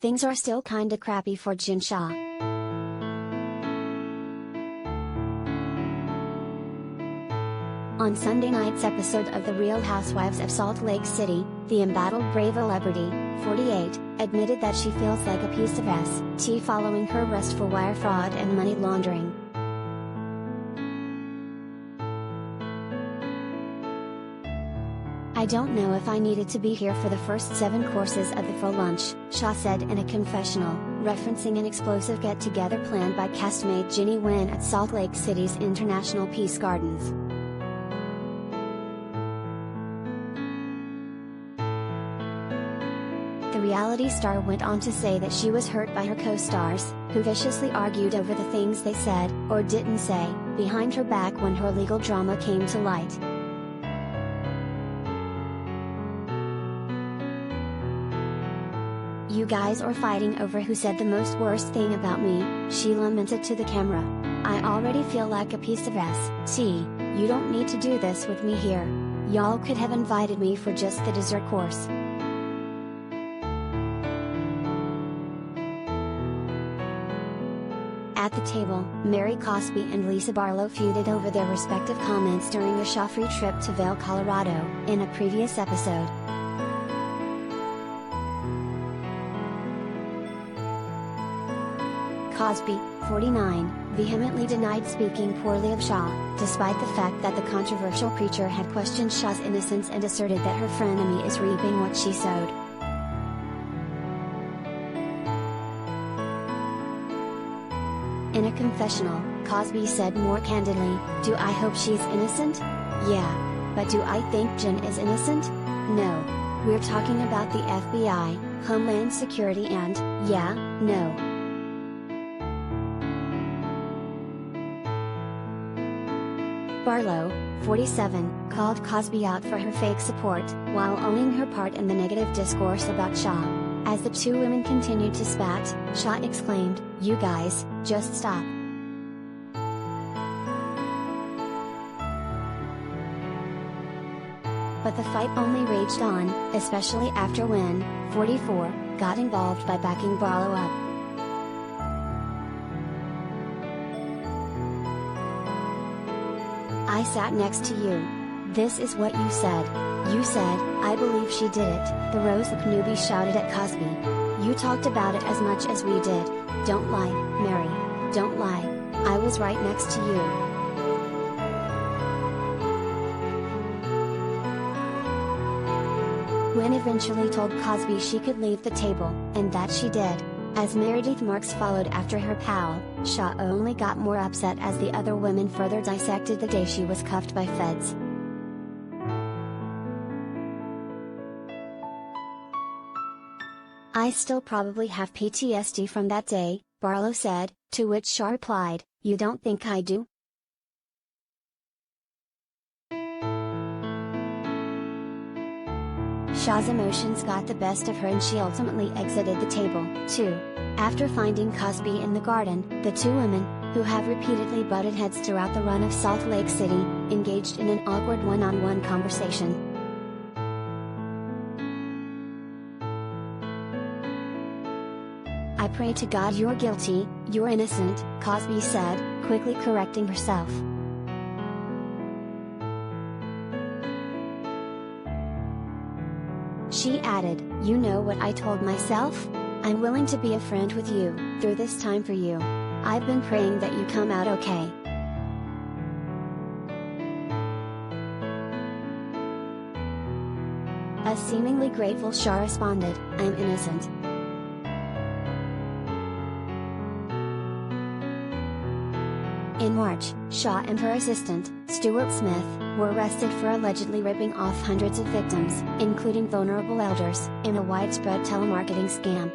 things are still kinda crappy for Jen Shah. On Sunday night's episode of The Real Housewives of Salt Lake City, the embattled Bravolebrity, 48, admitted that she feels like a piece of ST following her arrest for wire fraud and money laundering. "I don't know if I needed to be here for the first 7 courses of the full lunch," Shah said in a confessional, referencing an explosive get-together planned by castmate Jennie Nguyen at Salt Lake City's International Peace Gardens. The reality star went on to say that she was hurt by her co-stars, who viciously argued over the things they said, or didn't say, behind her back when her legal drama came to light. "You guys are fighting over who said the most worst thing about me," she lamented to the camera. "I already feel like a piece of ST, you don't need to do this with me here. Y'all could have invited me for just the dessert course." At the table, Mary Cosby and Lisa Barlow feuded over their respective comments during a Shah-free trip to Vail, Colorado, in a previous episode. Cosby, 49, vehemently denied speaking poorly of Shah, despite the fact that the controversial preacher had questioned Shah's innocence and asserted that her frenemy is reaping what she sowed. In a confessional, Cosby said more candidly, "Do I hope she's innocent? Yeah. But do I think Jen is innocent? No. We're talking about the FBI, Homeland Security and, yeah, no." Barlow, 47, called Cosby out for her fake support, while owning her part in the negative discourse about Shah. As the two women continued to spat, Shah exclaimed, "You guys, just stop." But the fight only raged on, especially after Nguyen, 44, got involved by backing Barlow up. "I sat next to you. This is what you said. You said, 'I believe she did it,'" the RHOSLC newbie shouted at Cosby. "You talked about it as much as we did. Don't lie, Mary. Don't lie. I was right next to you." Nguyen eventually told Cosby she could leave the table, and that she did. As Meredith Marks followed after her pal, Shah only got more upset as the other women further dissected the day she was cuffed by feds. "I still probably have PTSD from that day," Barlow said, to which Shah replied, "You don't think I do?" Shah's emotions got the best of her and she ultimately exited the table, too. After finding Cosby in the garden, the two women, who have repeatedly butted heads throughout the run of Salt Lake City, engaged in an awkward one-on-one conversation. "I pray to God you're guilty, you're innocent," Cosby said, quickly correcting herself. She added, "You know what I told myself? I'm willing to be a friend with you, through this time for you. I've been praying that you come out okay." A seemingly grateful Shah responded, "I'm innocent." In March, Shah and her assistant, Stuart Smith, were arrested for allegedly ripping off hundreds of victims, including vulnerable elders, in a widespread telemarketing scam.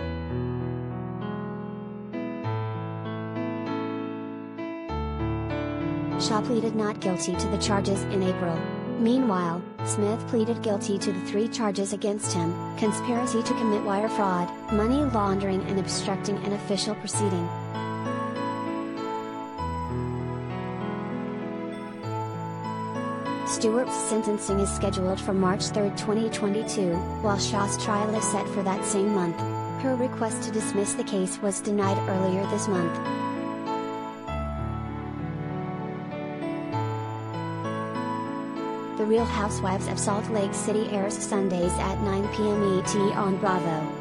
Shah pleaded not guilty to the charges in April. Meanwhile, Smith pleaded guilty to the 3 charges against him: conspiracy to commit wire fraud, money laundering and obstructing an official proceeding. Stewart's sentencing is scheduled for March 3, 2022, while Shah's trial is set for that same month. Her request to dismiss the case was denied earlier this month. The Real Housewives of Salt Lake City airs Sundays at 9 p.m. ET on Bravo.